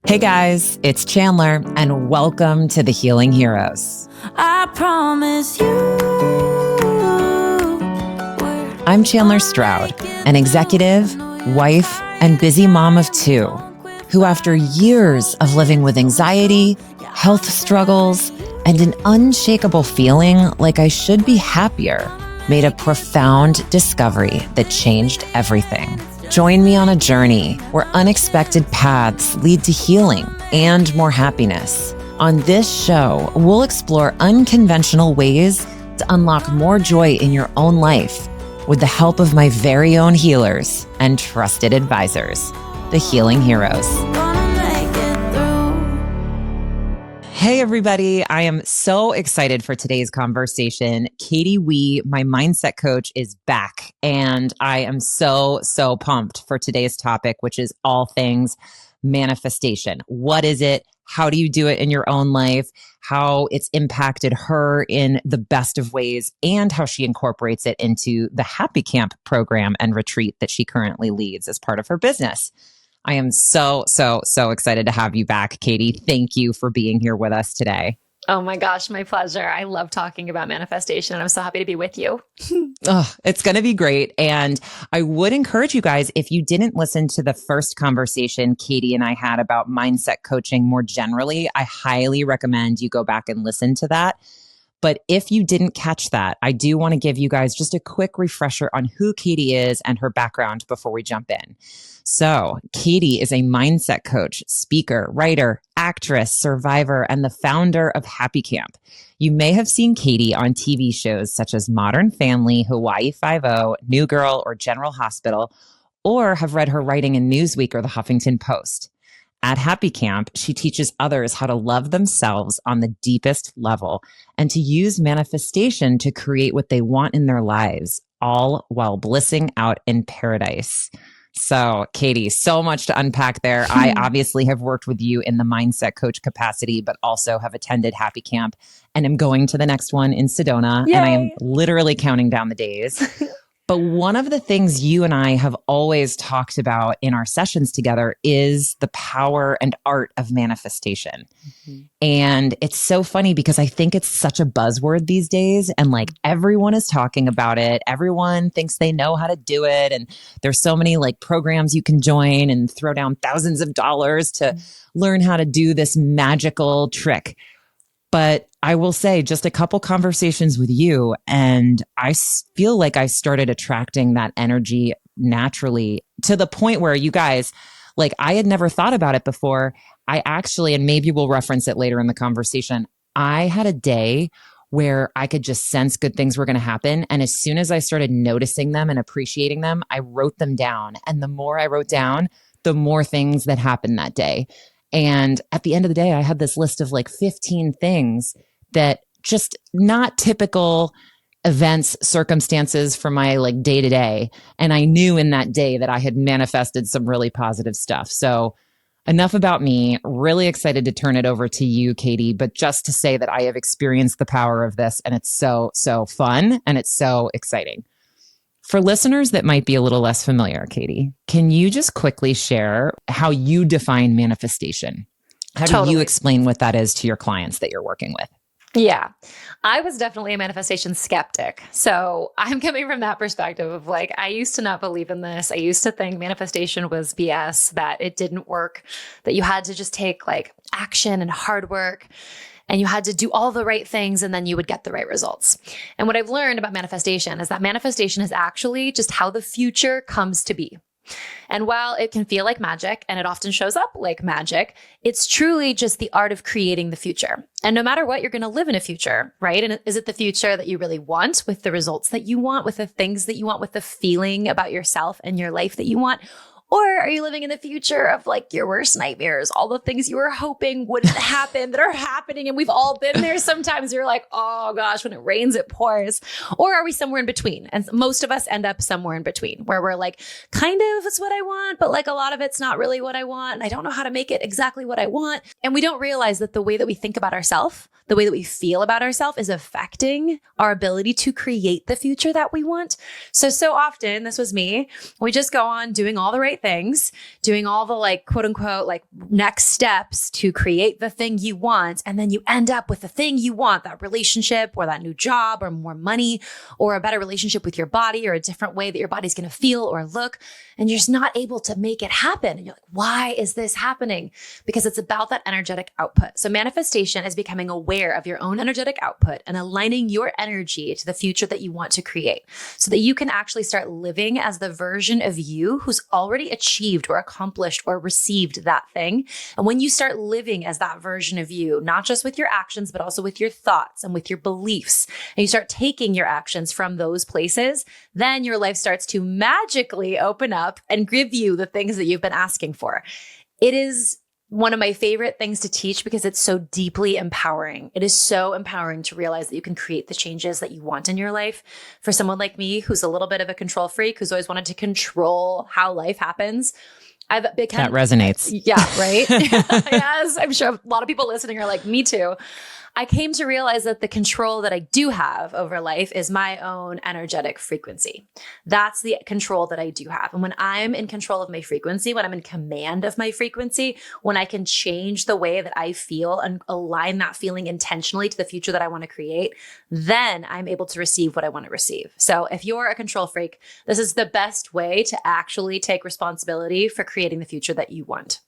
Hey guys, it's Chandler, and welcome to the Healing Heroes. I promise you. I'm Chandler Stroud, an executive, wife, and busy mom of two, who after years of living with anxiety, health struggles, and an unshakable feeling like I should be happier, made a profound discovery that changed everything. Join me on a journey where unexpected paths lead to healing and more happiness. On this show, we'll explore unconventional ways to unlock more joy in your own life with the help of my very own healers and trusted advisors, the Healing Heroes. Hey, everybody. I am so excited for today's conversation. Katie Wee, my mindset coach, is back, and I am so pumped for today's topic, which is all things manifestation. What is it? How do you do it in your own life? How it's impacted her in the best of ways, and how she incorporates it into the Happy Camp program and retreat that she currently leads as part of her business. I am so excited to have you back, Katie. Thank you for being here with us today. Oh my gosh, my pleasure. I love talking about manifestation, and I'm so happy to be with you. It's going to be great. And I would encourage you guys, if you didn't listen to the first conversation Katie and I had about mindset coaching more generally, I highly recommend you go back and listen to that. But if you didn't catch that, I do want to give you guys just a quick refresher on who Katie is and her background before we jump in. So Katie is a mindset coach, speaker, writer, actress, survivor, and the founder of Happy Camp. You may have seen Katie on TV shows such as Modern Family, Hawaii Five-0, New Girl, or General Hospital, or have read her writing in Newsweek or the Huffington Post. At Happy Camp, she teaches others how to love themselves on the deepest level and to use manifestation to create what they want in their lives, all while blissing out in paradise. So, Katie, so much to unpack there. I obviously have worked with you in the mindset coach capacity, but also have attended Happy Camp and am going to the next one in Sedona. Yay. And I am literally counting down the days. But one of the things you and I have always talked about in our sessions together is the power and art of manifestation. Mm-hmm. And it's so funny because I think it's such a buzzword these days, and like everyone is talking about it. Everyone thinks they know how to do it. And there's so many like programs you can join and throw down thousands of dollars to learn how to do this magical trick. But I will say just a couple conversations with you, and I feel like I started attracting that energy naturally to the point where you guys, like I had never thought about it before. I actually, and maybe we'll reference it later in the conversation, I had a day where I could just sense good things were going to happen. And as soon as I started noticing them and appreciating them, I wrote them down. And the more I wrote down, the more things that happened that day. And at the end of the day, I had this list of like 15 things that just not typical events, circumstances for my like day to day. And I knew in that day that I had manifested some really positive stuff. So enough about me. Really excited to turn it over to you, Katie, but just to say that I have experienced the power of this, and it's so fun and it's so exciting. For listeners that might be a little less familiar, Katie, can you just quickly share how you define manifestation? How do you explain what that is to your clients that you're working with? Yeah, I was definitely a manifestation skeptic. So I'm coming from that perspective of like, I used to not believe in this. I used to think manifestation was BS, that it didn't work, that you had to just take like action and hard work, and you had to do all the right things and then you would get the right results. And what I've learned about manifestation is that manifestation is actually just how the future comes to be. And while it can feel like magic, and it often shows up like magic, it's truly just the art of creating the future. And no matter what, you're going to live in a future, right? And is it the future that you really want, with the results that you want, with the things that you want, with the feeling about yourself and your life that you want? Or are you living in the future of like your worst nightmares, all the things you were hoping wouldn't happen that are happening? And we've all been there. Sometimes you're like, oh gosh, when it rains, it pours. Or are we somewhere in between? And most of us end up somewhere in between, where we're like, kind of, it's what I want, but like a lot of it's not really what I want. And I don't know how to make it exactly what I want. And we don't realize that the way that we think about ourselves, the way that we feel about ourselves, is affecting our ability to create the future that we want. So often, this was me, we just go on doing all the right right things, doing all the like quote unquote like next steps to create the thing you want. And then you end up with the thing you want, that relationship or that new job or more money or a better relationship with your body or a different way that your body's going to feel or look. And you're just not able to make it happen. And you're like, why is this happening? Because it's about that energetic output. So manifestation is becoming aware of your own energetic output and aligning your energy to the future that you want to create so that you can actually start living as the version of you who's already achieved or accomplished or received that thing. And when you start living as that version of you, not just with your actions, but also with your thoughts and with your beliefs, and you start taking your actions from those places, then your life starts to magically open up and give you the things that you've been asking for. It is one of my favorite things to teach because it's so deeply empowering. It is so empowering to realize that you can create the changes that you want in your life. For someone like me, who's a little bit of a control freak, who's always wanted to control how life happens, I've become— That resonates. Yeah, right? Yes, I'm sure a lot of people listening are like, me too. I came to realize that the control that I do have over life is my own energetic frequency. That's the control that I do have. And when I'm in control of my frequency, when I'm in command of my frequency, when I can change the way that I feel and align that feeling intentionally to the future that I want to create, then I'm able to receive what I want to receive. So if you're a control freak, this is the best way to actually take responsibility for creating the future that you want.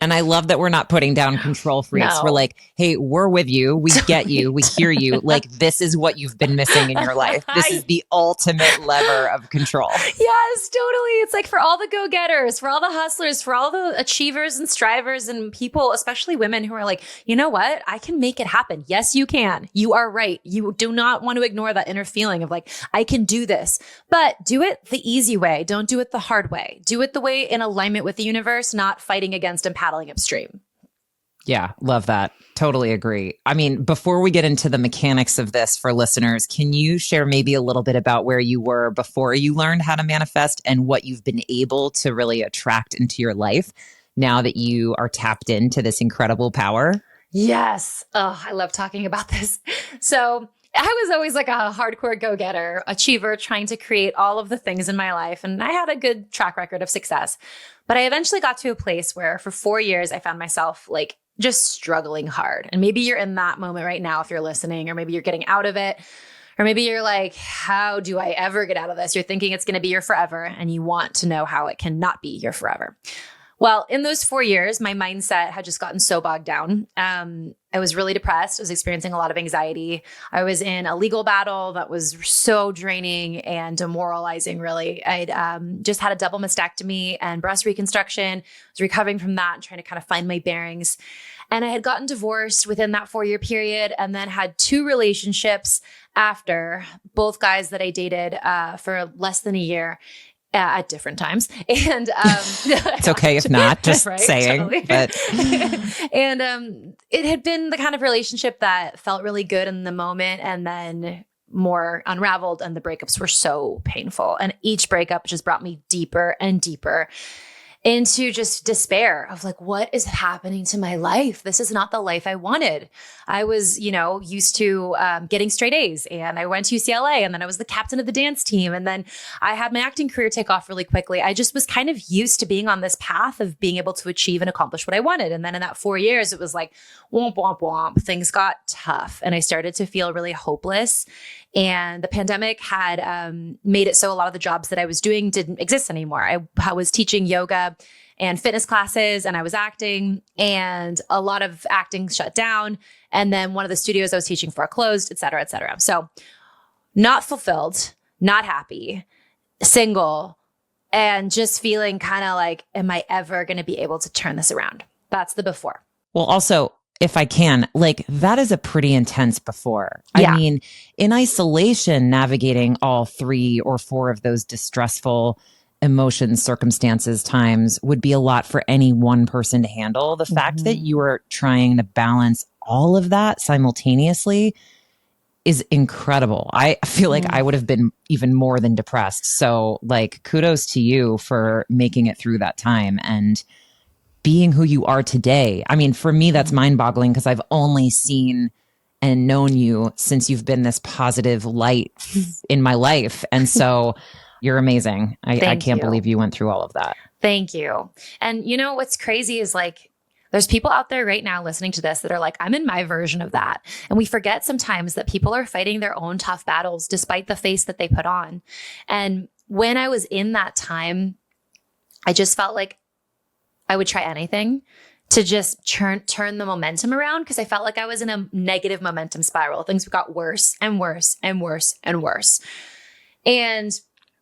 And I love that we're not putting down control freaks. No. We're like, hey, we're with you. We get you. We hear you. Like, this is what you've been missing in your life. This is the ultimate lever of control. Yes, totally. It's like for all the go-getters, for all the hustlers, for all the achievers and strivers and people, especially women who are like, you know what? I can make it happen. Yes, you can. You are right. You do not want to ignore that inner feeling of like, I can do this, but do it the easy way. Don't do it the hard way. Do it the way in alignment with the universe, not fighting against and paddling upstream. Yeah, love that. Totally agree. I mean, before we get into the mechanics of this for listeners, can you share maybe a little bit about where you were before you learned how to manifest and what you've been able to really attract into your life now that you are tapped into this incredible power? Yes. Oh, I love talking about this. So I was always like a hardcore go-getter, achiever, trying to create all of the things in my life. And I had a good track record of success. But I eventually got to a place where for 4 years, I found myself like just struggling hard. And maybe you're in that moment right now if you're listening, or maybe you're getting out of it. Or maybe you're like, how do I ever get out of this? You're thinking it's going to be your forever and you want to know how it cannot be your forever. Well, in those 4 years, my mindset had just gotten so bogged down. I was really depressed. I was experiencing a lot of anxiety. I was in a legal battle that was so draining and demoralizing, really. I'd just had a double mastectomy and breast reconstruction. I was recovering from that and trying to kind of find my bearings. And I had gotten divorced within that 4-year period and then had 2 relationships after, both guys that I dated for less than a year. At different times. And it's okay if not, just right, saying. Totally. But and it had been the kind of relationship that felt really good in the moment and then more unraveled, and the breakups were so painful. And each breakup just brought me deeper and deeper into just despair of like, what is happening to my life? This is not the life I wanted. I was, used to getting straight A's, and I went to UCLA, and then I was the captain of the dance team. And then I had my acting career take off really quickly. I just was kind of used to being on this path of being able to achieve and accomplish what I wanted. And then in that 4 years, it was like, womp, womp, womp. Things got tough, and I started to feel really hopeless. And the pandemic had made it so a lot of the jobs that I was doing didn't exist anymore. I was teaching yoga and fitness classes, and I was acting, and a lot of acting shut down. And then one of the studios I was teaching for closed, et cetera, et cetera. So not fulfilled, not happy, single, and just feeling kind of like, am I ever going to be able to turn this around? That's the before. well, also, if I can, like that is a pretty intense before. Yeah. I mean, in isolation, navigating all 3 or 4 of those distressful emotions, circumstances, times would be a lot for any one person to handle. The fact that you are trying to balance all of that simultaneously is incredible. I feel like I would have been even more than depressed. So like kudos to you for making it through that time and being who you are today. I mean, for me, that's mind boggling because I've only seen and known you since you've been this positive light in my life. And so You're amazing. I Thank can't you. believe you went through all of that. Thank you. And you know, what's crazy is like, there's people out there right now listening to this that are like, I'm in my version of that. And we forget sometimes that people are fighting their own tough battles despite the face that they put on. And when I was in that time, I just felt like I would try anything to just turn the momentum around, because I felt like I was in a negative momentum spiral. Things got worse and worse and worse and worse. And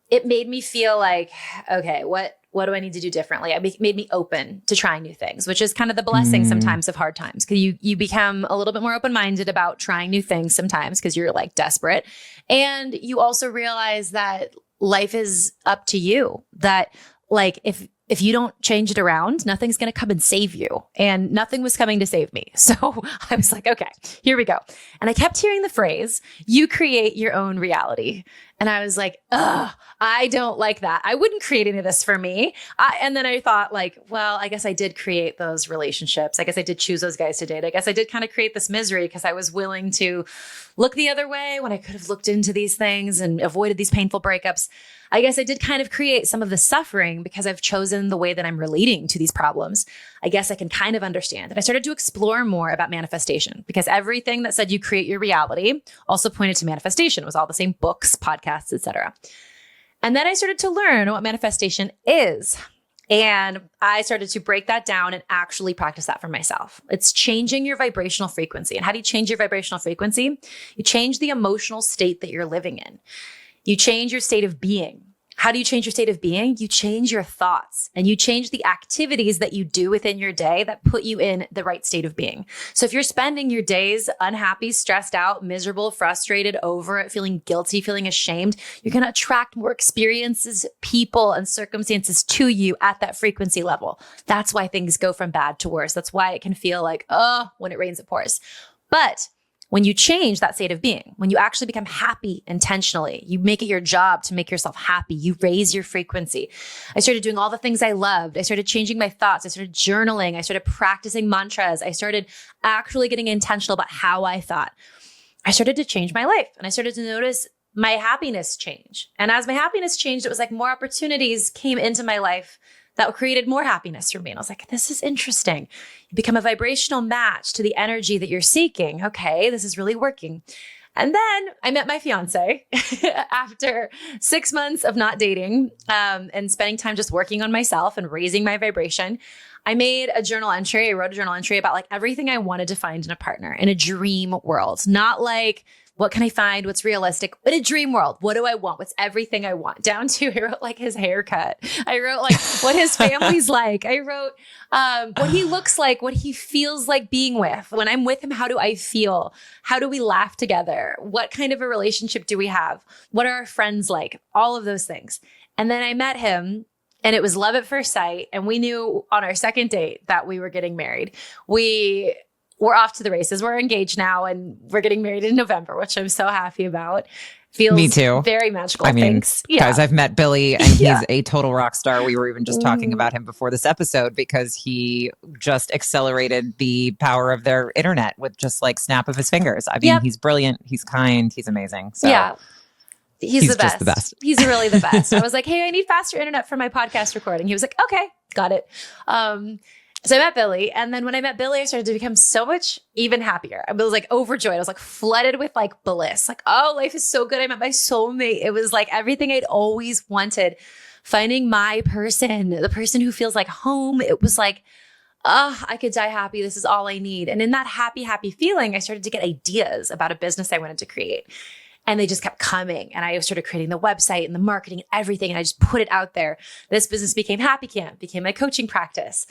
it made me feel like, okay, what do I need to do differently? It made me open to trying new things, which is kind of the blessing sometimes of hard times, because you become a little bit more open-minded about trying new things sometimes because you're like desperate. And you also realize that life is up to you, that like if you don't change it around, nothing's going to come and save you. And nothing was coming to save me. So I was like, okay, here we go. And I kept hearing the phrase, you create your own reality. And I was like, ugh, I don't like that. I wouldn't create any of this for me. And then I thought like, well, I guess I did create those relationships. I guess I did choose those guys to date. I guess I did kind of create this misery because I was willing to look the other way when I could have looked into these things and avoided these painful breakups. I guess I did kind of create some of the suffering because I've chosen the way that I'm relating to these problems. I guess I can kind of understand. And I started to explore more about manifestation, because everything that said you create your reality also pointed to manifestation. It was all the same books, podcasts, etc. And then I started to learn what manifestation is. And I started to break that down and actually practice that for myself. It's changing your vibrational frequency. And how do you change your vibrational frequency? You change the emotional state that you're living in. You change your state of being. How do you change your state of being? You change your thoughts, and you change the activities that you do within your day that put you in the right state of being. So if you're spending your days unhappy, stressed out, miserable, frustrated, over it, feeling guilty, feeling ashamed, you're going to attract more experiences, people, and circumstances to you at that frequency level. That's why things go from bad to worse. That's why it can feel like, oh, when it rains, it pours. But when you change that state of being, when you actually become happy intentionally, you make it your job to make yourself happy, you raise your frequency. I started doing all the things I loved. I started changing my thoughts. I started journaling. I started practicing mantras. I started actually getting intentional about how I thought. I started to change my life, and I started to notice my happiness change. And as my happiness changed, it was like more opportunities came into my life that created more happiness for me. And I was like, this is interesting. You become a vibrational match to the energy that you're seeking. Okay, this is really working. And then I met my fiance after 6 months of not dating and spending time just working on myself and raising my vibration. I made a journal entry. I wrote a journal entry about like everything I wanted to find in a partner in a dream world, not like, what can I find? What's realistic? In a dream world, what do I want? What's everything I want? Down to, I wrote like his haircut. I wrote like what his family's like. I wrote what he looks like, what he feels like being with. When I'm with him, how do I feel? How do we laugh together? What kind of a relationship do we have? What are our friends like? All of those things. And then I met him, and it was love at first sight. And we knew on our second date that we were getting married. We're off to the races. We're engaged now, and we're getting married in November, which I'm so happy about. Feels Me too. Very magical. I mean, Thanks. guys, I've met Billy, and he's Yeah. a total rock star. We were even just talking about him before this episode because he just accelerated the power of their internet with just like snap of his fingers. I mean, he's brilliant. He's kind. He's amazing. So yeah. He's the best. Just the best. He's really the best. I was like, hey, I need faster internet for my podcast recording. He was like, okay, got it. So I met Billy. And then when I met Billy, I started to become so much even happier. I was like overjoyed. I was like flooded with like bliss. Like, oh, life is so good. I met my soulmate. It was like everything I'd always wanted. Finding my person, the person who feels like home. It was like, oh, I could die happy. This is all I need. And in that happy, happy feeling, I started to get ideas about a business I wanted to create. And they just kept coming. And I started creating the website and the marketing and everything. And I just put it out there. This business became Happy Camp, became my coaching practice.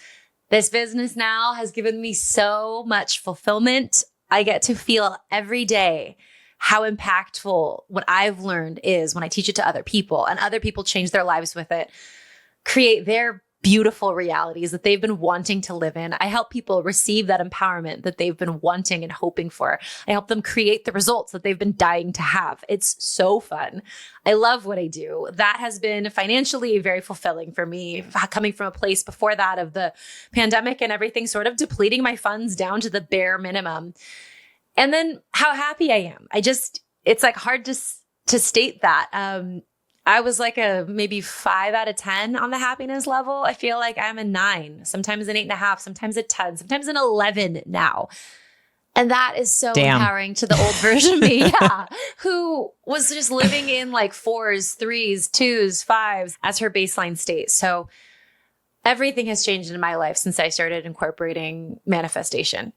This business now has given me so much fulfillment. I get to feel every day how impactful what I've learned is when I teach it to other people, and other people change their lives with it, create their beautiful realities that they've been wanting to live in. I help people receive that empowerment that they've been wanting and hoping for. I help them create the results that they've been dying to have. It's so fun. I love what I do. That has been financially very fulfilling for me, coming from a place before that of the pandemic and everything sort of depleting my funds down to the bare minimum. And then how happy I am. It's like hard to state that. I was like a maybe 5 out of 10 on the happiness level. I feel like I'm a 9, sometimes an 8.5, sometimes a 10, sometimes an 11 now. And that is so empowering to the old version of me, yeah, who was just living in like 4s, 3s, 2s, 5s as her baseline state. So everything has changed in my life since I started incorporating manifestation.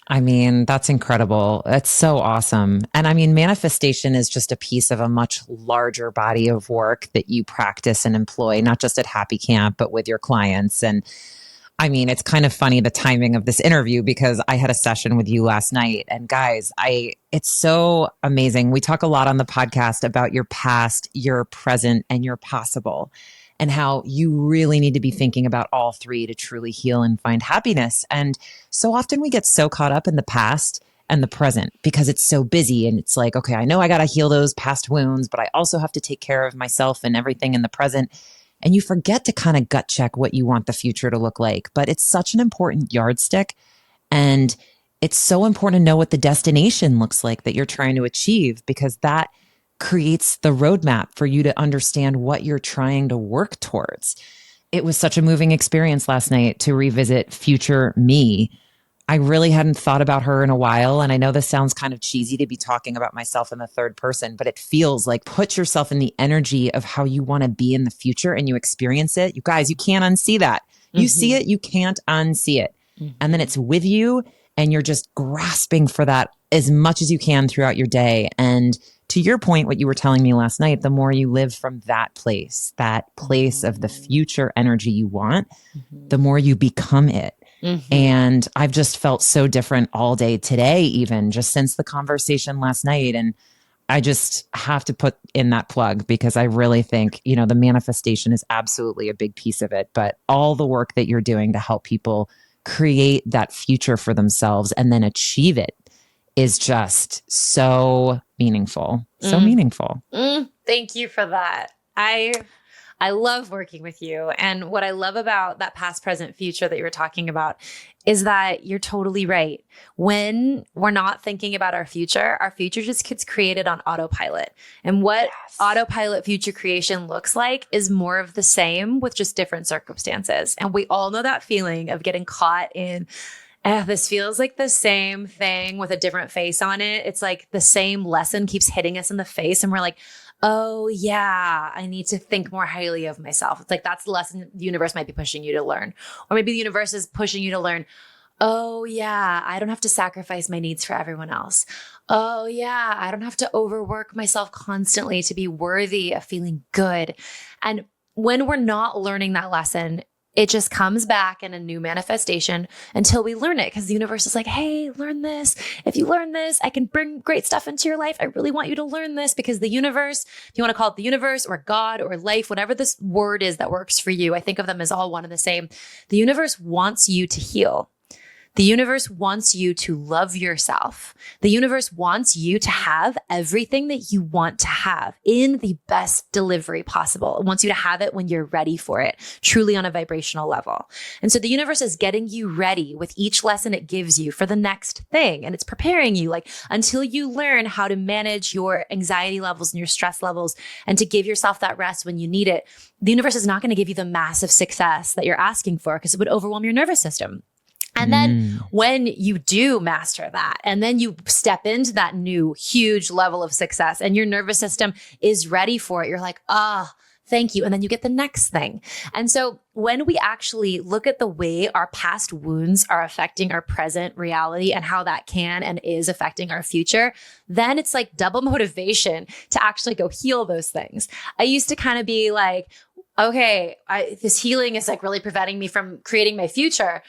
I mean, that's incredible. It's so awesome. And I mean, manifestation is just a piece of a much larger body of work that you practice and employ, not just at Happy Camp, but with your clients. And I mean, it's kind of funny, the timing of this interview, because I had a session with you last night, and guys, it's so amazing. We talk a lot on the podcast about your past, your present, and your possible, and how you really need to be thinking about all three to truly heal and find happiness. And so often we get so caught up in the past and the present because it's so busy, and it's like, okay, I know I got to heal those past wounds, but I also have to take care of myself and everything in the present. And you forget to kind of gut check what you want the future to look like. But it's such an important yardstick. And it's so important to know what the destination looks like that you're trying to achieve, because that creates the roadmap for you to understand what you're trying to work towards. It was such a moving experience last night to revisit future me. I really hadn't thought about her in a while. And I know this sounds kind of cheesy to be talking about myself in the third person, but it feels like, put yourself in the energy of how you want to be in the future and you experience it. You guys, you can't unsee that. You see it, you can't unsee it. And then it's with you, and you're just grasping for that as much as you can throughout your day. And to your point, what you were telling me last night, the more you live from that place of the future energy you want, the more you become it. And I've just felt so different all day today, even just since the conversation last night. And I just have to put in that plug, because I really think, the manifestation is absolutely a big piece of it, but all the work that you're doing to help people create that future for themselves and then achieve it is just so meaningful. So meaningful. Thank you for that. I love working with you. And what I love about that past, present, future that you were talking about is that you're totally right. When we're not thinking about our future just gets created on autopilot. And what autopilot future creation looks like is more of the same with just different circumstances. And we all know that feeling of getting caught in, this feels like the same thing with a different face on it. It's like the same lesson keeps hitting us in the face, and we're like, oh yeah, I need to think more highly of myself. It's like, that's the lesson the universe might be pushing you to learn. Or maybe the universe is pushing you to learn, oh yeah, I don't have to sacrifice my needs for everyone else. Oh yeah, I don't have to overwork myself constantly to be worthy of feeling good. And when we're not learning that lesson, it just comes back in a new manifestation until we learn it, because the universe is like, hey, learn this. If you learn this, I can bring great stuff into your life. I really want you to learn this, because the universe, if you want to call it the universe or God or life, whatever this word is that works for you, I think of them as all one and the same. The universe wants you to heal. The universe wants you to love yourself. The universe wants you to have everything that you want to have in the best delivery possible. It wants you to have it when you're ready for it, truly on a vibrational level. And so the universe is getting you ready with each lesson it gives you for the next thing. And it's preparing you, like, until you learn how to manage your anxiety levels and your stress levels and to give yourself that rest when you need it. The universe is not going to give you the massive success that you're asking for, because it would overwhelm your nervous system. And then when you do master that, and then you step into that new huge level of success and your nervous system is ready for it, you're like, thank you. And then you get the next thing. And so when we actually look at the way our past wounds are affecting our present reality and how that can and is affecting our future, then it's like double motivation to actually go heal those things. I used to kind of be like, okay, this healing is like really preventing me from creating my future.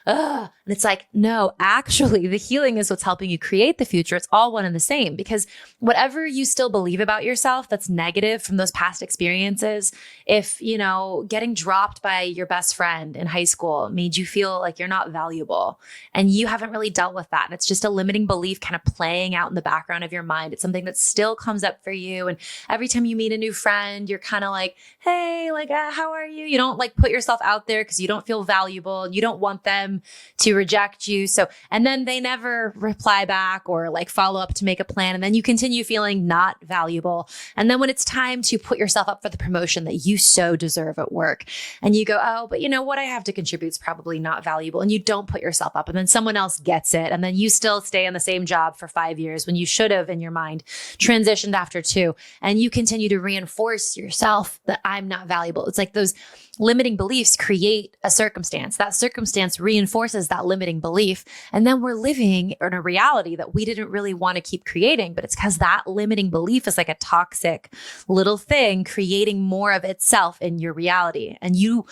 And it's like, no, actually, the healing is what's helping you create the future. It's all one and the same, because whatever you still believe about yourself that's negative from those past experiences, if, getting dropped by your best friend in high school made you feel like you're not valuable and you haven't really dealt with that, and it's just a limiting belief kind of playing out in the background of your mind. It's something that still comes up for you. And every time you meet a new friend, you're kind of like, hey, like, how are you? You don't like put yourself out there because you don't feel valuable and you don't want them them to reject you. So, and then they never reply back or like follow up to make a plan. And then you continue feeling not valuable. And then when it's time to put yourself up for the promotion that you so deserve at work, and you go, oh, but you know what I have to contribute is probably not valuable. And you don't put yourself up, and then someone else gets it. And then you still stay in the same job for 5 years when you should have, in your mind, transitioned after 2. And you continue to reinforce yourself that I'm not valuable. It's like those limiting beliefs create a circumstance. That circumstance reinforces that limiting belief. And then we're living in a reality that we didn't really want to keep creating, but it's because that limiting belief is like a toxic little thing creating more of itself in your reality. And you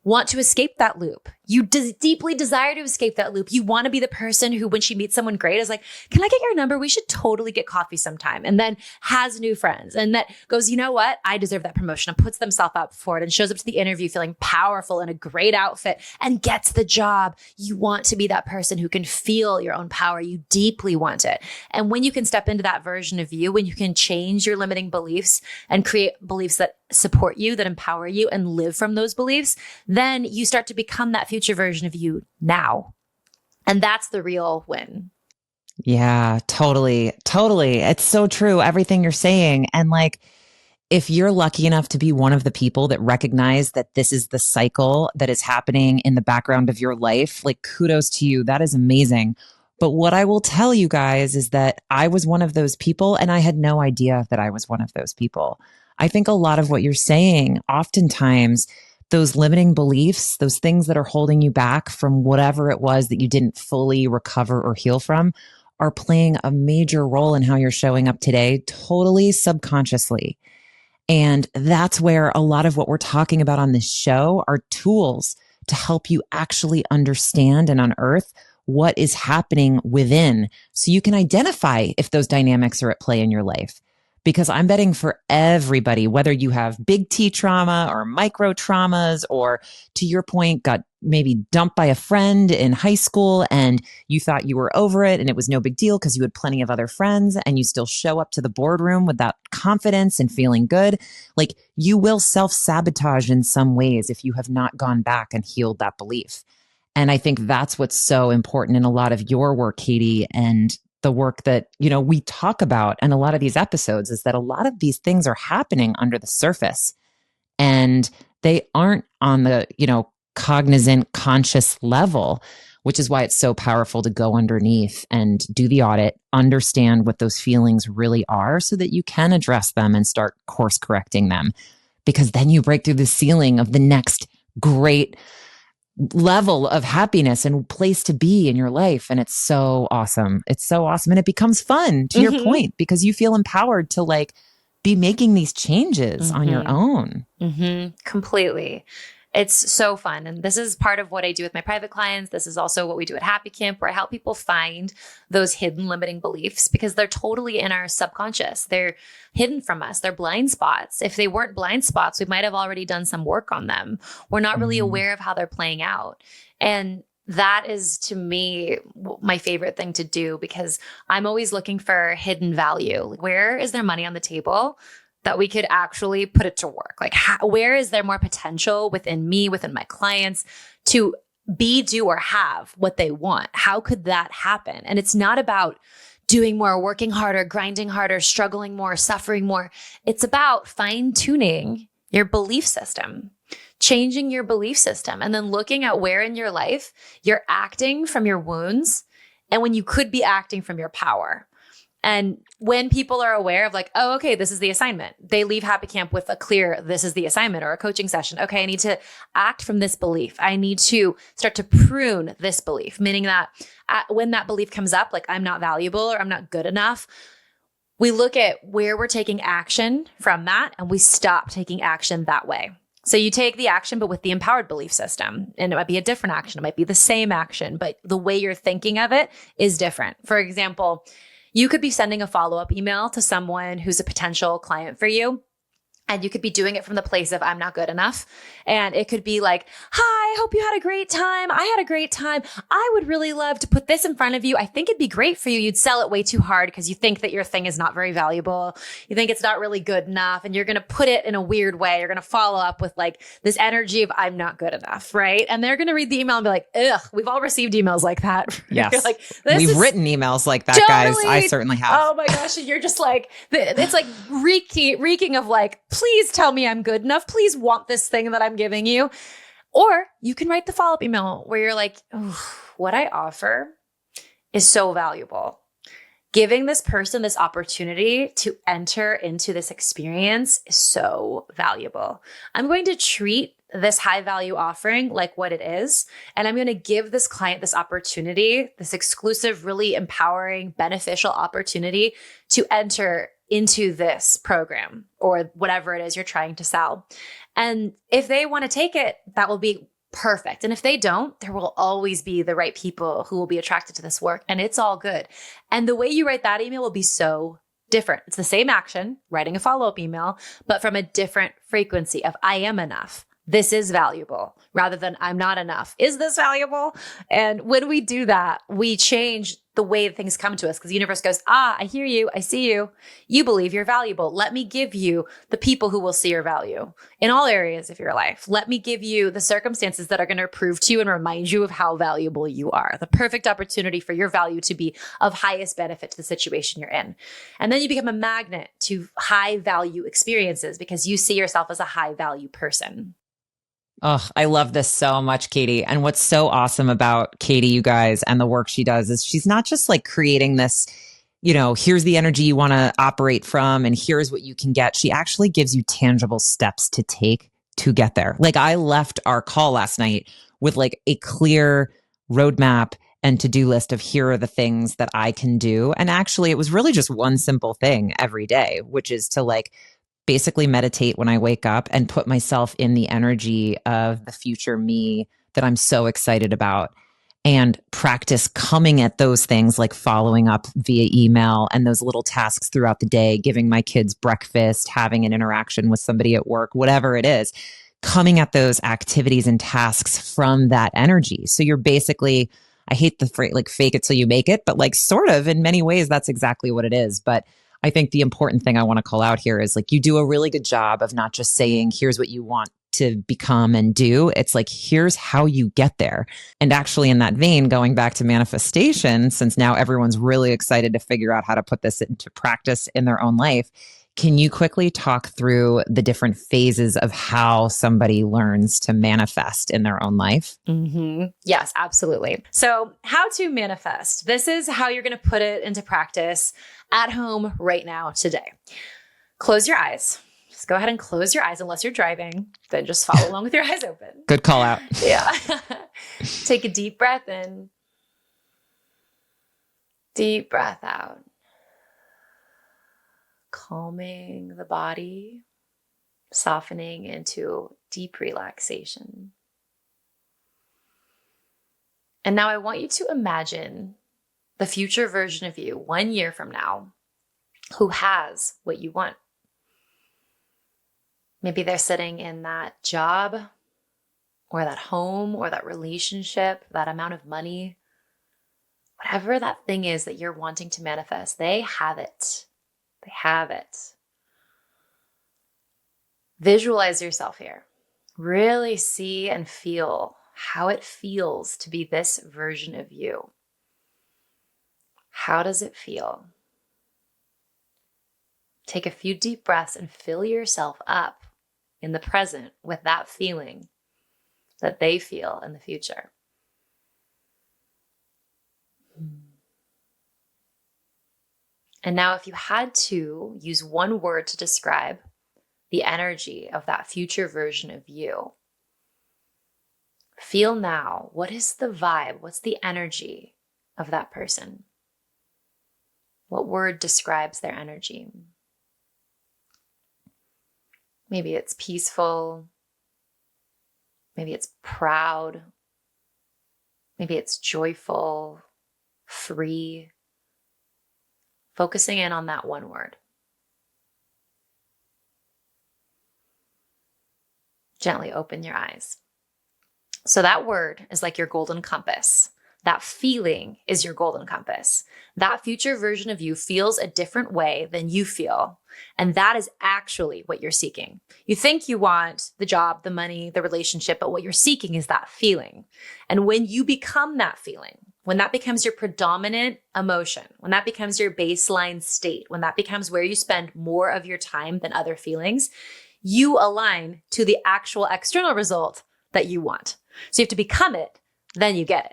want to escape that loop. You deeply desire to escape that loop. You want to be the person who, when she meets someone great, is like, can I get your number? We should totally get coffee sometime. And then has new friends and that goes, you know what? I deserve that promotion, and puts themselves up for it and shows up to the interview feeling powerful in a great outfit and gets the job. You want to be that person who can feel your own power. You deeply want it. And when you can step into that version of you, when you can change your limiting beliefs and create beliefs that support you, that empower you, and live from those beliefs, then you start to become that future version of you now. And that's the real win. Yeah, totally. Totally. It's so true. Everything you're saying. And like, if you're lucky enough to be one of the people that recognize that this is the cycle that is happening in the background of your life, like kudos to you. That is amazing. But what I will tell you guys is that I was one of those people, and I had no idea that I was one of those people. I think a lot of what you're saying, oftentimes, those limiting beliefs, those things that are holding you back from whatever it was that you didn't fully recover or heal from, are playing a major role in how you're showing up today, totally subconsciously. And that's where a lot of what we're talking about on this show are tools to help you actually understand and unearth what is happening within, so you can identify if those dynamics are at play in your life. Because I'm betting for everybody, whether you have big T trauma or micro traumas, or to your point, got maybe dumped by a friend in high school and you thought you were over it and it was no big deal because you had plenty of other friends, and you still show up to the boardroom with that confidence and feeling good. Like, you will self-sabotage in some ways if you have not gone back and healed that belief. And I think that's what's so important in a lot of your work, Katie, and the work that, you know, we talk about in a lot of these episodes, is that a lot of these things are happening under the surface, and they aren't on the, you know, cognizant, conscious level, which is why it's so powerful to go underneath and do the audit, understand what those feelings really are, so that you can address them and start course correcting them. Because then you break through the ceiling of the next great level of happiness and place to be in your life. And it's so awesome. It's so awesome. And it becomes fun, to your point, because you feel empowered to like be making these changes on your own. Completely. It's so fun. And this is part of what I do with my private clients. This is also what we do at Happy Camp, where I help people find those hidden limiting beliefs, because they're totally in our subconscious. They're hidden from us. They're blind spots. If they weren't blind spots, we might have already done some work on them. We're not really aware of how they're playing out. And that is, to me, my favorite thing to do, because I'm always looking for hidden value. Where is there money on the table that we could actually put it to work? Like, where is there more potential within me, within my clients, to be, do, or have what they want? How could that happen? And it's not about doing more, working harder, grinding harder, struggling more, suffering more. It's about fine-tuning your belief system, changing your belief system, and then looking at where in your life you're acting from your wounds and when you could be acting from your power. And when people are aware of like, oh, okay, this is the assignment, they leave Happy Camp with a clear, this is the assignment, or a coaching session. Okay, I need to act from this belief. I need to start to prune this belief, meaning that when that belief comes up, like I'm not valuable or I'm not good enough, we look at where we're taking action from that and we stop taking action that way. So you take the action, but with the empowered belief system, and it might be a different action. It might be the same action, but the way you're thinking of it is different. For example, you could be sending a follow-up email to someone who's a potential client for you, And you could be doing it from the place of I'm not good enough. And it could be like, hi, hope you had a great time. I had a great time. I would really love to put this in front of you. I think it'd be great for you. You'd sell it way too hard because you think that your thing is not very valuable. You think it's not really good enough. And you're going to put it in a weird way. You're going to follow up with like this energy of I'm not good enough. Right. And they're going to read the email and be like, ugh, we've all received emails like that. Yes. Like, we've written emails like that, totally, guys. I certainly have. Oh my gosh. And you're just like, it's like reeking of like, please tell me I'm good enough. Please want this thing that I'm giving you. Or you can write the follow-up email where you're like, what I offer is so valuable. Giving this person this opportunity to enter into this experience is so valuable. I'm going to treat this high value offering like what it is. And I'm going to give this client this opportunity, this exclusive, really empowering, beneficial opportunity to enter into this program or whatever it is you're trying to sell. And if they want to take it, that will be perfect. And if they don't, there will always be the right people who will be attracted to this work, and it's all good. And the way you write that email will be so different. It's the same action, writing a follow-up email, but from a different frequency of I am enough. This is valuable rather than I'm not enough. Is this valuable? And when we do that, we change the way things come to us because the universe goes, I hear you. I see you. You believe you're valuable. Let me give you the people who will see your value in all areas of your life. Let me give you the circumstances that are going to prove to you and remind you of how valuable you are. The perfect opportunity for your value to be of highest benefit to the situation you're in. And then you become a magnet to high value experiences because you see yourself as a high value person. Oh, I love this so much, Katie. And what's so awesome about Katie, you guys, and the work she does is she's not just like creating this, here's the energy you want to operate from and here's what you can get. She actually gives you tangible steps to take to get there. Like I left our call last night with like a clear roadmap and to-do list of here are the things that I can do. And actually it was really just one simple thing every day, which is to like basically meditate when I wake up and put myself in the energy of the future me that I'm so excited about and practice coming at those things like following up via email and those little tasks throughout the day, giving my kids breakfast, having an interaction with somebody at work, whatever it is, coming at those activities and tasks from that energy. So you're basically, I hate the phrase like fake it till you make it, but like sort of in many ways, that's exactly what it is. But I think the important thing I want to call out here is like you do a really good job of not just saying, here's what you want to become and do. It's like, here's how you get there. And actually in that vein, going back to manifestation, since now everyone's really excited to figure out how to put this into practice in their own life, can you quickly talk through the different phases of how somebody learns to manifest in their own life? Mm-hmm. Yes, absolutely. So how to manifest. This is how you're going to put it into practice at home right now today. Close your eyes. Just go ahead and close your eyes unless you're driving. Then just follow along with your eyes open. Good call out. Yeah. Take a deep breath in. Deep breath out. Calming the body, softening into deep relaxation. And now I want you to imagine the future version of you 1 year from now who has what you want. Maybe they're sitting in that job or that home or that relationship, that amount of money, whatever that thing is that you're wanting to manifest, they have it. They have it. Visualize yourself here. Really see and feel how it feels to be this version of you. How does it feel? Take a few deep breaths and fill yourself up in the present with that feeling that they feel in the future. And now if you had to use one word to describe the energy of that future version of you, feel now, what is the vibe? What's the energy of that person? What word describes their energy? Maybe it's peaceful. Maybe it's proud. Maybe it's joyful, free. Focusing in on that one word. gently open your eyes. So that word is like your golden compass. That feeling is your golden compass. That future version of you feels a different way than you feel. And that is actually what you're seeking. You think you want the job, the money, the relationship, but what you're seeking is that feeling. And when you become that feeling, when that becomes your predominant emotion, when that becomes your baseline state, when that becomes where you spend more of your time than other feelings, you align to the actual external result that you want. So you have to become it, then you get it.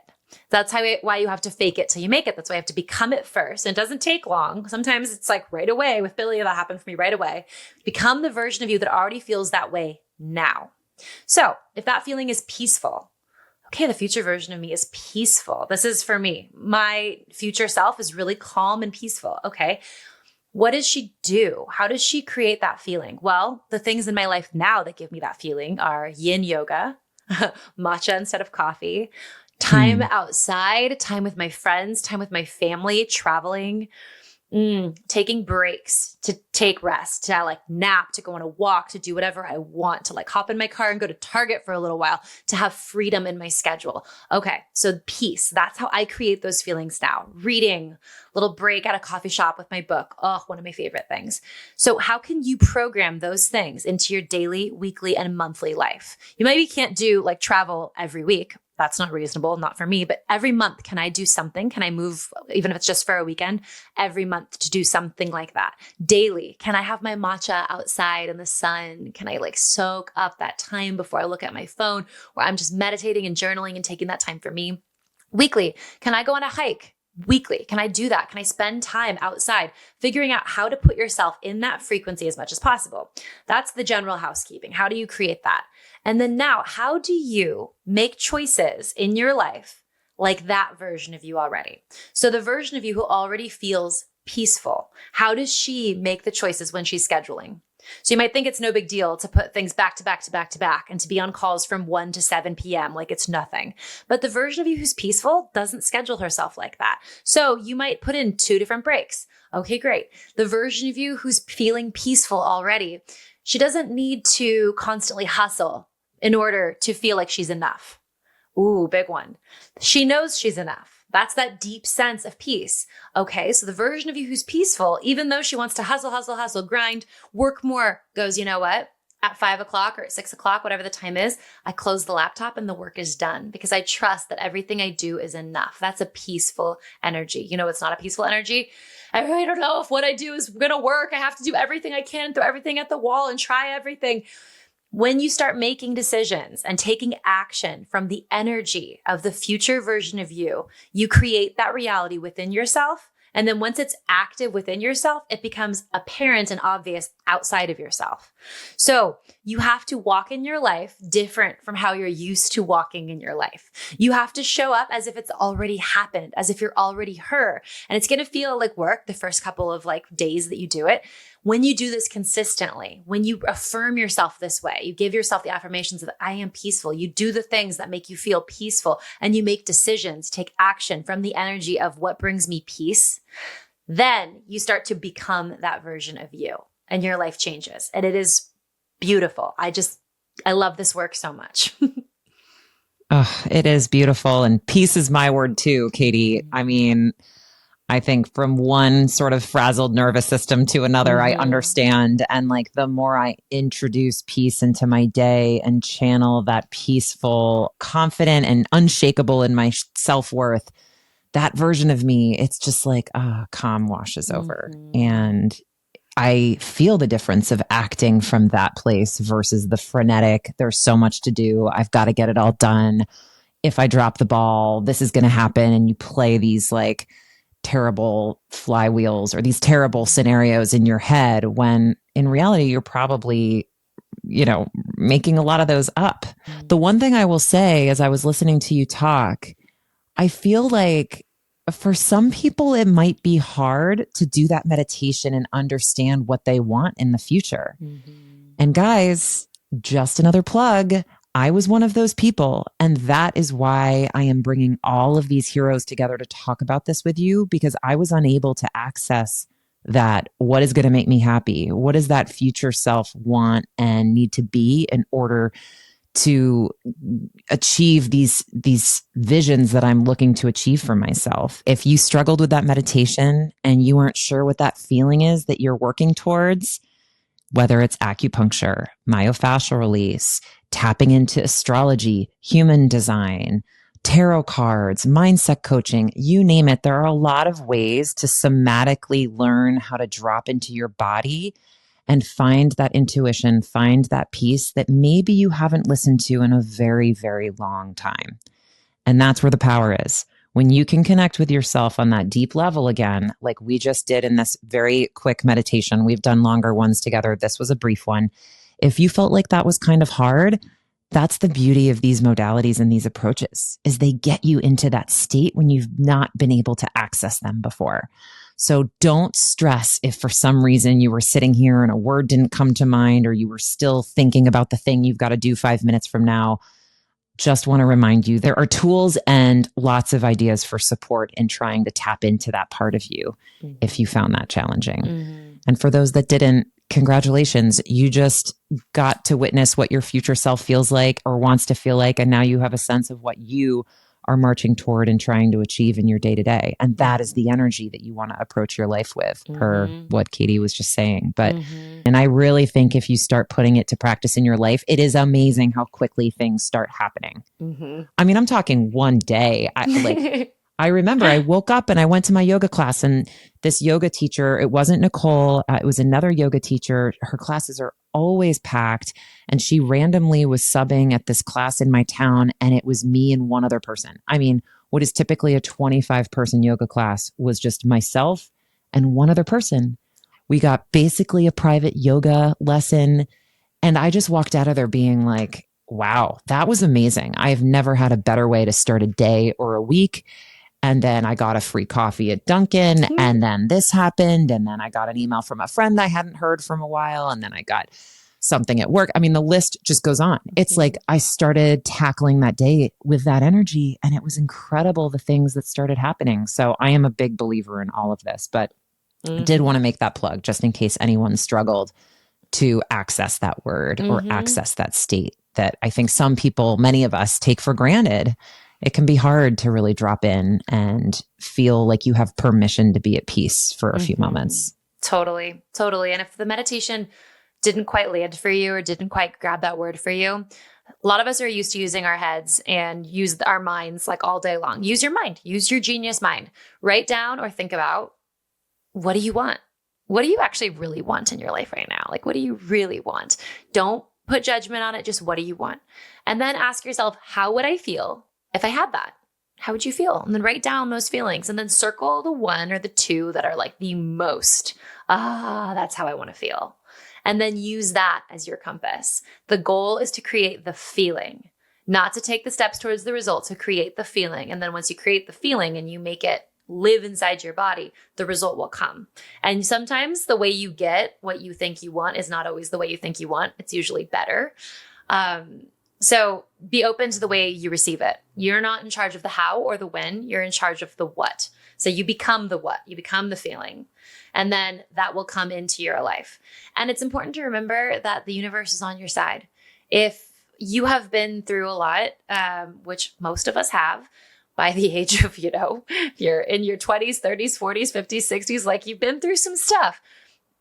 That's why you have to fake it till you make it. That's why you have to become it first. And it doesn't take long. Sometimes it's like right away. With Billy, that happened for me right away. Become the version of you that already feels that way now. So if that feeling is peaceful, okay, the future version of me is peaceful. This is for me. My future self is really calm and peaceful. Okay. What does she do? How does she create that feeling? Well, the things in my life now that give me that feeling are yin yoga, matcha instead of coffee, time outside, time with my friends, time with my family, traveling, taking breaks to take rest, to like nap, to go on a walk, to do whatever I want, to like hop in my car and go to Target for a little while, to have freedom in my schedule. Okay, so peace. That's how I create those feelings now. Reading, little break at a coffee shop with my book. Oh, one of my favorite things. So how can you program those things into your daily, weekly, and monthly life? You maybe can't do like travel every week. That's not reasonable, not for me, but every month, can I do something? Can I move, even if it's just for a weekend, every month to do something like that? Daily, can I have my matcha outside in the sun? Can I like soak up that time before I look at my phone, where I'm just meditating and journaling and taking that time for me? Weekly, can I go on a hike? Weekly, can I do that? Can I spend time outside figuring out how to put yourself in that frequency as much as possible? That's the general housekeeping. How do you create that? And then now, how do you make choices in your life like that version of you already? So the version of you who already feels peaceful, how does she make the choices when she's scheduling? So you might think it's no big deal to put things back to back to back to back and to be on calls from 1 to 7 p.m. like it's nothing. But the version of you who's peaceful doesn't schedule herself like that. So you might put in 2 different breaks. Okay, great. The version of you who's feeling peaceful already, she doesn't need to constantly hustle in order to feel like she's enough. Ooh, big one. She knows she's enough. That's that deep sense of peace. Okay, so the version of you who's peaceful, even though she wants to hustle, grind, work more, goes, you know what? At 5 o'clock or at 6 o'clock, whatever the time is, I close the laptop and the work is done because I trust that everything I do is enough. That's a peaceful energy. You know, it's not a peaceful energy. I don't know if what I do is going to work. I have to do everything I can, throw everything at the wall and try everything. When you start making decisions and taking action from the energy of the future version of you, you create that reality within yourself. And then once it's active within yourself, it becomes apparent and obvious outside of yourself. So you have to walk in your life different from how you're used to walking in your life. You have to show up as if it's already happened, as if you're already her. And it's going to feel like work the first couple of like days that you do it. When you do this consistently, when you affirm yourself this way, you give yourself the affirmations of I am peaceful. You do the things that make you feel peaceful and you make decisions, take action from the energy of what brings me peace. Then you start to become that version of you and your life changes. And it is beautiful. I love this work so much. Oh, it is beautiful. And peace is my word too, Katie. I mean, I think from one sort of frazzled nervous system to another, I understand. And like the more I introduce peace into my day and channel that peaceful, confident, and unshakable in my self-worth, that version of me, it's just like, calm washes over. And I feel the difference of acting from that place versus the frenetic, there's so much to do, I've got to get it all done. If I drop the ball, this is going to happen. And you play these like terrible flywheels or these terrible scenarios in your head when in reality, you're probably, making a lot of those up. The one thing I will say as I was listening to you talk, I feel like for some people, it might be hard to do that meditation and understand what they want in the future. And guys, just another plug. I was one of those people. And that is why I am bringing all of these heroes together to talk about this with you, because I was unable to access that what is going to make me happy? What does that future self want and need to be in order to achieve these visions that I'm looking to achieve for myself? If you struggled with that meditation and you weren't sure what that feeling is that you're working towards, whether it's acupuncture, myofascial release, tapping into astrology, human design, tarot cards, mindset coaching, you name it, there are a lot of ways to somatically learn how to drop into your body and find that intuition, find that peace that maybe you haven't listened to in a very, very long time. And that's where the power is. When you can connect with yourself on that deep level again, like we just did in this very quick meditation, we've done longer ones together. This was a brief one. If you felt like that was kind of hard, that's the beauty of these modalities and these approaches, is they get you into that state when you've not been able to access them before. So don't stress if for some reason you were sitting here and a word didn't come to mind, or you were still thinking about the thing you've got to do 5 minutes from now. Just want to remind you, there are tools and lots of ideas for support in trying to tap into that part of you if you found that challenging. And for those that didn't, congratulations. You just got to witness what your future self feels like or wants to feel like. And now you have a sense of what you are marching toward and trying to achieve in your day to day. And that is the energy that you want to approach your life with, per what Katie was just saying. But, and I really think if you start putting it to practice in your life, it is amazing how quickly things start happening. I mean, I'm talking one day. I remember I woke up and I went to my yoga class, and this yoga teacher, it wasn't Nicole, it was another yoga teacher. Her classes are always packed, and she randomly was subbing at this class in my town, and it was me and one other person. I mean, what is typically a 25-person yoga class was just myself and one other person. We got basically a private yoga lesson, and I just walked out of there being like, wow, that was amazing. I have never had a better way to start a day or a week. And then I got a free coffee at Dunkin', and then this happened. And then I got an email from a friend I hadn't heard from a while. And then I got something at work. I mean, the list just goes on. It's like I started tackling that day with that energy, and it was incredible, the things that started happening. So I am a big believer in all of this, but I did want to make that plug just in case anyone struggled to access that word or access that state that I think some people, many of us, take for granted. It can be hard to really drop in and feel like you have permission to be at peace for a few moments. Totally. And if the meditation didn't quite land for you or didn't quite grab that word for you, a lot of us are used to using our heads and use our minds like all day long. Use your mind, use your genius mind. Write down or think about, what do you want? What do you actually really want in your life right now? Like, what do you really want? Don't put judgment on it. Just what do you want? And then ask yourself, how would I feel if I had that? How would you feel? And then write down those feelings, and then circle the one or the two that are like the most, that's how I want to feel. And then use that as your compass. The goal is to create the feeling, not to take the steps towards the result, to create the feeling. And then once you create the feeling and you make it live inside your body, the result will come. And sometimes the way you get what you think you want is not always the way you think you want. It's usually better. So be open to the way you receive it. You're not in charge of the how or the when. You're in charge of the what. So you become the what, you become the feeling, and then that will come into your life. And it's important to remember that the universe is on your side. If you have been through a lot, which most of us have, by the age of, if you're in your 20s, 30s, 40s, 50s, 60s, like you've been through some stuff,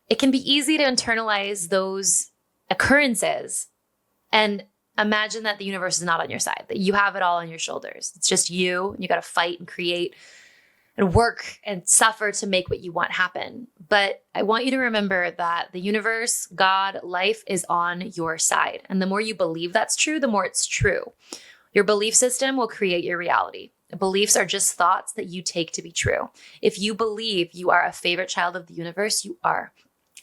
it can be easy to internalize those occurrences and imagine that the universe is not on your side, that you have it all on your shoulders. It's just you, and you got to fight and create and work and suffer to make what you want happen. But I want you to remember that the universe, God, life is on your side. And the more you believe that's true, the more it's true. Your belief system will create your reality. Beliefs are just thoughts that you take to be true. If you believe you are a favorite child of the universe, you are.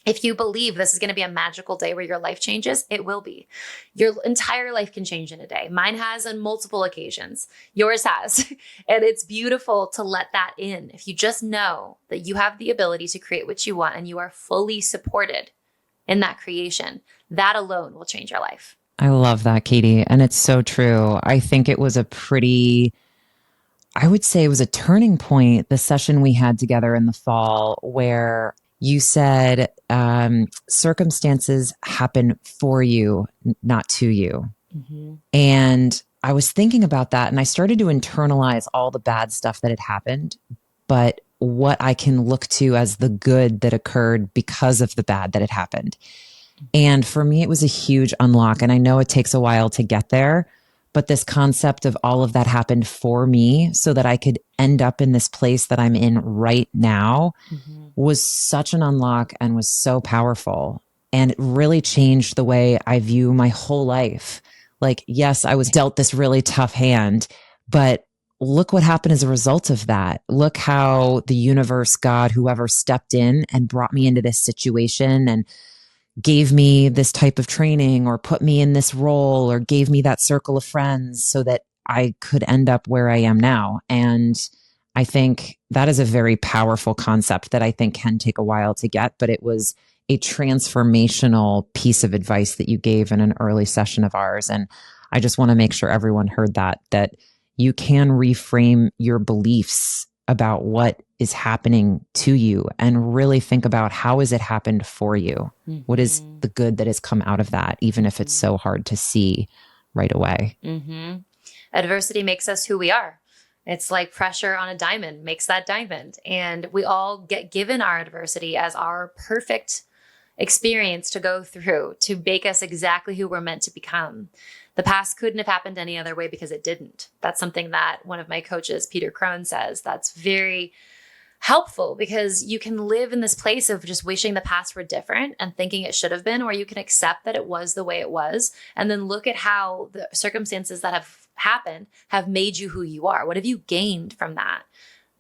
If you believe this is going to be a magical day where your life changes, it will be. Your entire life can change in a day. Mine has on multiple occasions. Yours has. And it's beautiful to let that in. If you just know that you have the ability to create what you want and you are fully supported in that creation, that alone will change your life. I love that, Katie. And it's so true. I think it was I would say it was a turning point, the session we had together in the fall, where You said circumstances happen for you, not to you. Mm-hmm. And I was thinking about that, and I started to internalize all the bad stuff that had happened, but what I can look to as the good that occurred because of the bad that had happened. And for me, it was a huge unlock. And I know it takes a while to get there, but this concept of all of that happened for me so that I could end up in this place that I'm in right now was such an unlock and was so powerful. And it really changed the way I view my whole life. Like, yes, I was dealt this really tough hand, but look what happened as a result of that. Look how the universe, God, whoever stepped in and brought me into this situation and gave me this type of training or put me in this role or gave me that circle of friends so that I could end up where I am now. And I think that is a very powerful concept that I think can take a while to get, but it was a transformational piece of advice that you gave in an early session of ours. And I just want to make sure everyone heard that you can reframe your beliefs about what is happening to you and really think about how has it happened for you? Mm-hmm. What is the good that has come out of that, even if it's so hard to see right away? Mm-hmm. Adversity makes us who we are. It's like pressure on a diamond makes that diamond. And we all get given our adversity as our perfect experience to go through to make us exactly who we're meant to become. The past couldn't have happened any other way because it didn't. That's something that one of my coaches, Peter Crone, says. That's very helpful because you can live in this place of just wishing the past were different and thinking it should have been, or you can accept that it was the way it was and then look at how the circumstances that have happened have made you who you are. What have you gained from that?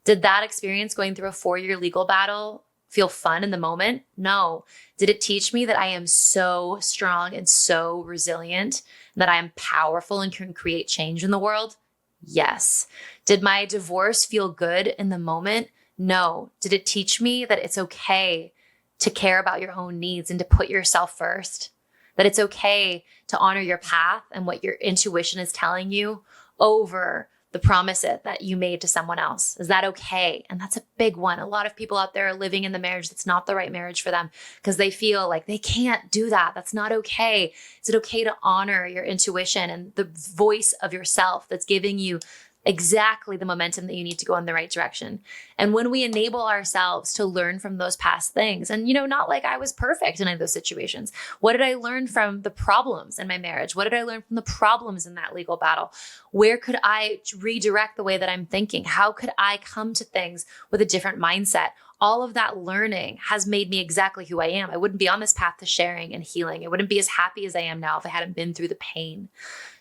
Did that experience going through a 4-year legal battle feel fun in the moment? No. Did it teach me that I am so strong and so resilient, that I am powerful and can create change in the world? Yes. Did my divorce feel good in the moment? No. Did it teach me that it's okay to care about your own needs and to put yourself first? That it's okay to honor your path and what your intuition is telling you over the promise that you made to someone else? Is that okay? And that's a big one. A lot of people out there are living in the marriage that's not the right marriage for them because they feel like they can't do that. That's not okay. Is it okay to honor your intuition and the voice of yourself that's giving you exactly the momentum that you need to go in the right direction? And when we enable ourselves to learn from those past things, and not like I was perfect in any of those situations. What did I learn from the problems in my marriage? What did I learn from the problems in that legal battle? Where could I redirect the way that I'm thinking? How could I come to things with a different mindset? All of that learning has made me exactly who I am. I wouldn't be on this path to sharing and healing. I wouldn't be as happy as I am now if I hadn't been through the pain.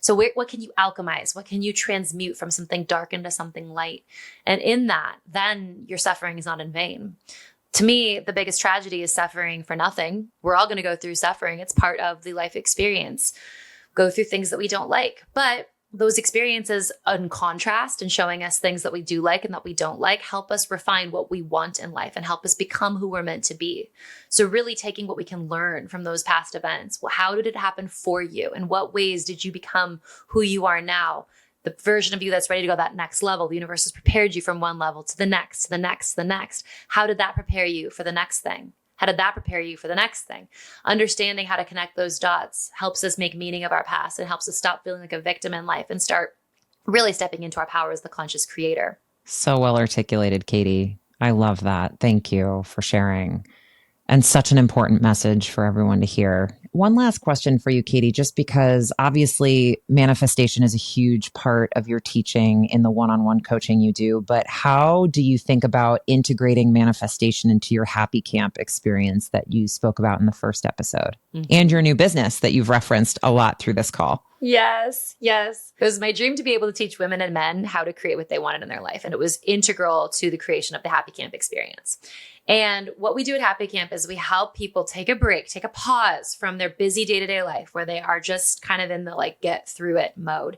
So what can you alchemize? What can you transmute from something dark into something light? And in that, then your suffering is not in vain. To me, the biggest tragedy is suffering for nothing. We're all going to go through suffering. It's part of the life experience. Go through things that we don't like. But those experiences in contrast and showing us things that we do like and that we don't like help us refine what we want in life and help us become who we're meant to be. So really taking what we can learn from those past events. Well, how did it happen for you? In what ways did you become who you are now? The version of you that's ready to go that next level. The universe has prepared you from one level to the next, to the next, to the next. How did that prepare you for the next thing? How did that prepare you for the next thing? Understanding how to connect those dots helps us make meaning of our past. It helps us stop feeling like a victim in life and start really stepping into our power as the conscious creator. So well articulated, Katie. I love that. Thank you for sharing. And such an important message for everyone to hear. One last question for you, Katie, just because obviously manifestation is a huge part of your teaching in the one-on-one coaching you do, but how do you think about integrating manifestation into your happy camp experience that you spoke about in the first episode and your new business that you've referenced a lot through this call? Yes. It was my dream to be able to teach women and men how to create what they wanted in their life. And it was integral to the creation of the Happy Camp experience. And what we do at Happy Camp is we help people take a break, take a pause from their busy day-to-day life where they are just kind of in the get through it mode.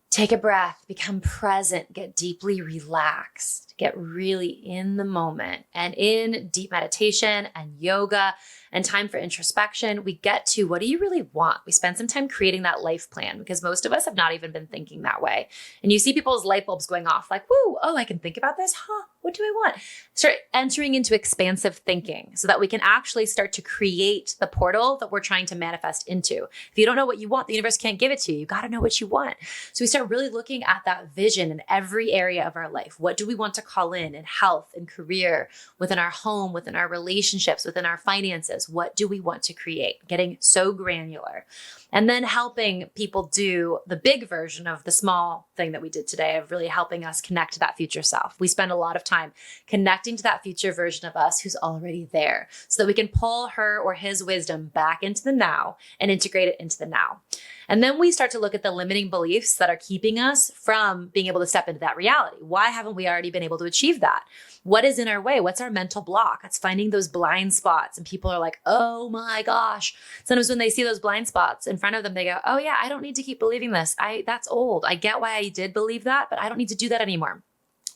Take a breath, become present, get deeply relaxed, get really in the moment. And in deep meditation and yoga and time for introspection, we get to what do you really want? We spend some time creating that life plan because most of us have not even been thinking that way. And you see people's light bulbs going off like, woo, oh, I can think about this? Huh? What do I want? Start entering into expansive thinking so that we can actually start to create the portal that we're trying to manifest into. If you don't know what you want, the universe can't give it to you. You got to know what you want. So we start really looking at that vision in every area of our life. What do we want to call in health and career, within our home, within our relationships, within our finances? What do we want to create? Getting so granular. And then helping people do the big version of the small thing that we did today of really helping us connect to that future self. We spend a lot of time connecting to that future version of us who's already there so that we can pull her or his wisdom back into the now and integrate it into the now. And then we start to look at the limiting beliefs that are keeping us from being able to step into that reality. Why haven't we already been able to achieve that? What is in our way? What's our mental block? It's finding those blind spots. And people are like, oh my gosh. Sometimes when they see those blind spots in front of them, they go, oh yeah, I don't need to keep believing this. That's old. I get why I did believe that, but I don't need to do that anymore.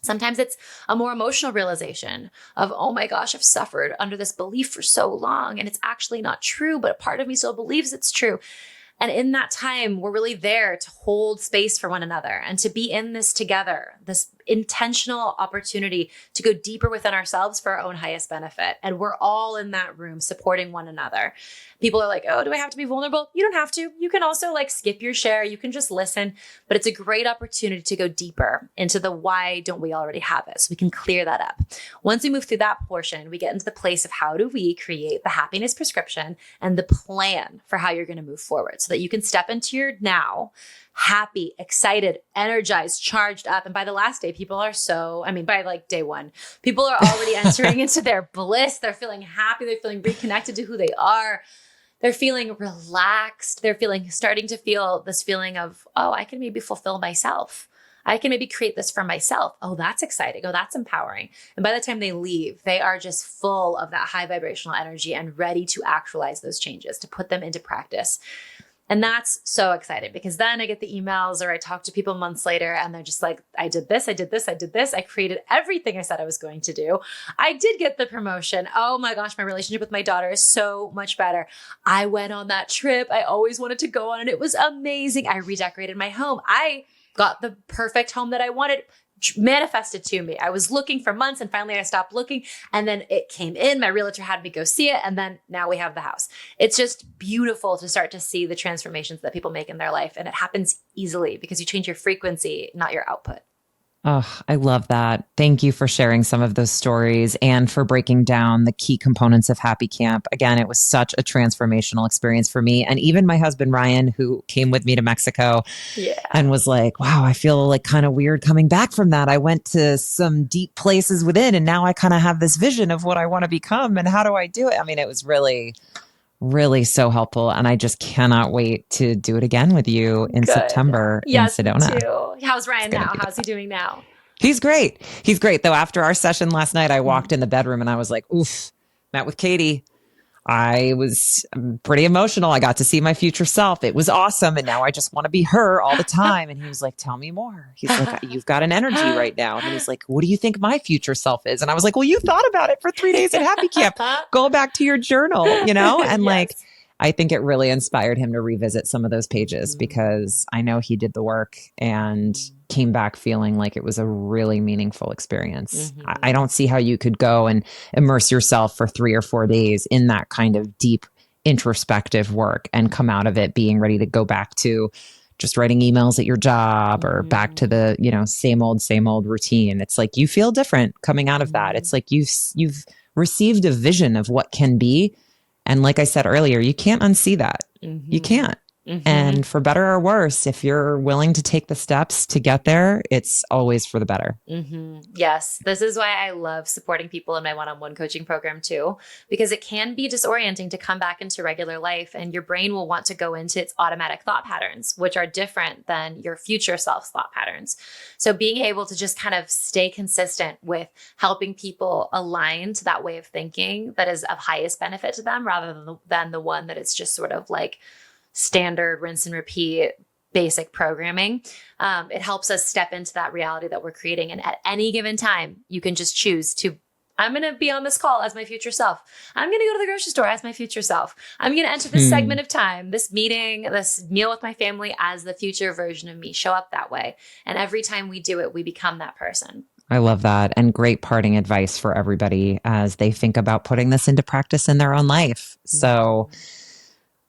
Sometimes it's a more emotional realization of, oh my gosh, I've suffered under this belief for so long and it's actually not true, but a part of me still believes it's true. And in that time, we're really there to hold space for one another and to be in this together, this intentional opportunity to go deeper within ourselves for our own highest benefit. And we're all in that room supporting one another. People are like, oh, do I have to be vulnerable? You don't have to. You can also skip your share. You can just listen, but it's a great opportunity to go deeper into the why don't we already have it? So we can clear that up. Once we move through that portion, we get into the place of how do we create the happiness prescription and the plan for how you're going to move forward so that you can step into your now happy, excited, energized, charged up. And by the last day, people are by day one, people are already entering into their bliss. They're feeling happy. They're feeling reconnected to who they are. They're feeling relaxed. They're starting to feel this feeling of, oh, I can maybe fulfill myself. I can maybe create this for myself. Oh, that's exciting. Oh, that's empowering. And by the time they leave, they are just full of that high vibrational energy and ready to actualize those changes, to put them into practice. And that's so exciting because then I get the emails or I talk to people months later and they're just like, I did this, I did this, I did this. I created everything I said I was going to do. I did get the promotion. Oh my gosh, my relationship with my daughter is so much better. I went on that trip I always wanted to go on and it was amazing. I redecorated my home. I got the perfect home that I wanted manifested to me. I was looking for months and finally I stopped looking and then it came in. My realtor had me go see it. And then now we have the house. It's just beautiful to start to see the transformations that people make in their life. And it happens easily because you change your frequency, not your output. Oh, I love that. Thank you for sharing some of those stories and for breaking down the key components of Happy Camp. Again, it was such a transformational experience for me. And even my husband, Ryan, who came with me to Mexico and was like, wow, I feel kind of weird coming back from that. I went to some deep places within and now I kind of have this vision of what I want to become and how do I do it? I mean, it was really so helpful. And I just cannot wait to do it again with you in September in Sedona. Me too. How's Ryan now? How's he doing now? He's great. He's great. Though after our session last night, I walked in the bedroom and I was like, oof, met with Katie. I was pretty emotional. I got to see my future self. It was awesome. And now I just want to be her all the time. And he was like, tell me more. He's like, you've got an energy right now. And he's like, what do you think my future self is? And I was like, well, you thought about it for 3 days at Happy Camp. Go back to your journal, And I think it really inspired him to revisit some of those pages because I know he did the work and came back feeling like it was a really meaningful experience. I don't see how you could go and immerse yourself for 3 or 4 days in that kind of deep introspective work and come out of it being ready to go back to just writing emails at your job or back to the, same old routine. It's like you feel different coming out of that. It's like you've received a vision of what can be. And like I said earlier, you can't unsee that. You can't. And for better or worse, if you're willing to take the steps to get there, it's always for the better. Yes. This is why I love supporting people in my one-on-one coaching program too, because it can be disorienting to come back into regular life and your brain will want to go into its automatic thought patterns, which are different than your future self's thought patterns. So being able to just kind of stay consistent with helping people align to that way of thinking that is of highest benefit to them rather than the one that it's just sort of like standard rinse and repeat basic programming. It helps us step into that reality that we're creating. And at any given time, you can just choose to, I'm going to be on this call as my future self. I'm going to go to the grocery store as my future self. I'm going to enter this segment of time, this meeting, this meal with my family as the future version of me. Show up that way. And every time we do it, we become that person. I love that. And great parting advice for everybody as they think about putting this into practice in their own life. So,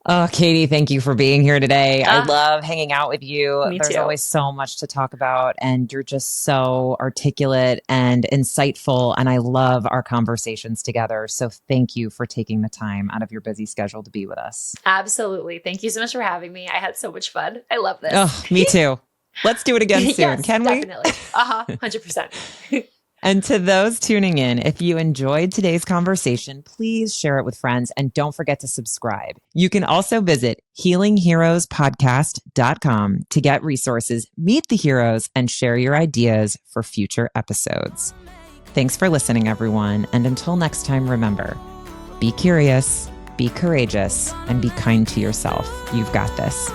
oh, Katie, thank you for being here today. I love hanging out with you. Me There's too. always so much to talk about, and you're just so articulate and insightful. And I love our conversations together. So thank you for taking the time out of your busy schedule to be with us. Absolutely. Thank you so much for having me. I had so much fun. I love this. Oh, me too. Let's do it again soon, yes, can we? Definitely. 100%. And to those tuning in, if you enjoyed today's conversation, please share it with friends and don't forget to subscribe. You can also visit healingheroespodcast.com to get resources, meet the heroes, and share your ideas for future episodes. Thanks for listening, everyone. And until next time, remember, be curious, be courageous, and be kind to yourself. You've got this.